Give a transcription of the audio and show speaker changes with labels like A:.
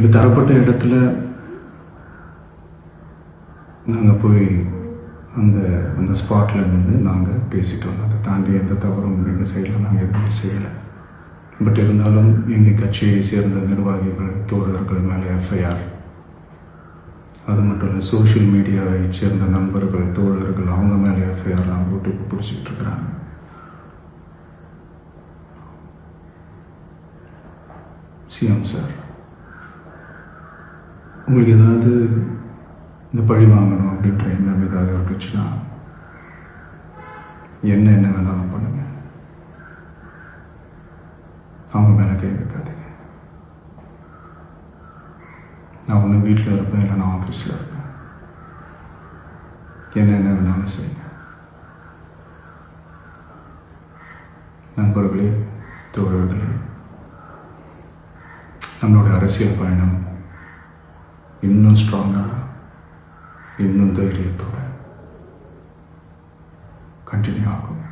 A: எங்களுக்கு தரப்பட்ட இடத்துல நாங்கள் போய் அந்த ஸ்பாட்டில் நின்று நாங்கள் பேசிட்டு வந்தோம். அதை தாண்டி எந்த தவறும் எங்கள் சைடில் நாங்கள் எதுவுமே செய்யலை. பட் இருந்தாலும் எங்கள் கட்சியை சேர்ந்த நிர்வாகிகள் தோழர்கள் மேலே எஃப்ஐஆர், அது மட்டும் இல்லை சோஷியல் மீடியாவை சேர்ந்த நண்பர்கள் தோழர்கள் அவங்க மேலே எஃப்ஐஆர்லாம் போட்டு இப்போ பிடிச்சிக்கிட்டு இருக்கிறாங்க. சிஎம் சார், உங்களுக்கு ஏதாவது இந்த பழி வாங்கணும் அப்படின்ற எண்ணம் ஏதாவது இருந்துச்சுன்னா என்ன வேணாலும் பண்ணுங்க. அவங்க மேலே கை வைக்காதீங்க. நான் ஒன்று வீட்டில் இருப்பேன், இல்லை நான் ஆஃபீஸில் இருப்பேன். என்ன வேணாலும் செய்யுங்க. நண்பர்களே, தோழர்களே, நம்மளோட அரசியல் பயணம் இன்னும் ஸ்ட்ராங்காக, இன்னும் தைரியத்தோட கண்டினியூ ஆகும்.